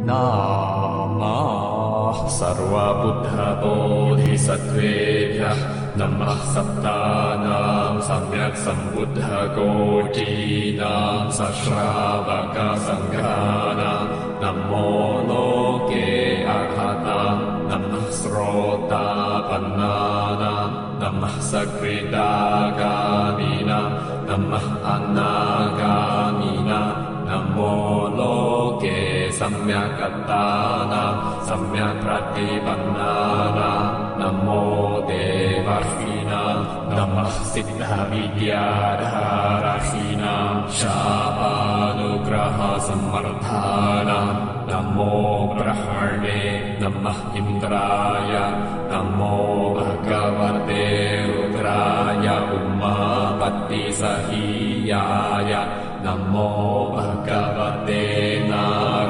नमः सर्वबुद्धबोधिसत्त्वेभ्यः नमः सप्तानां सम्यक् सम्बुद्धकोटीनां सश्रावकसङ्घानां नमो लोके अर्हतां नमः श्रोतापन्नानां नमः सकृदागामिनां नमः अनागामिनां नमो लोके सम्यक्कर्तानां सम्यक् प्रतिपन्नानां नमो देवर्षीणां नमः सिद्धविद्याधारषीणां शापानुग्रहसम्वर्धानां नमो ब्रह्मणे नमः इन्द्राय नमो भगवते रुद्राय उमापतिसहीयाय नमो भगवते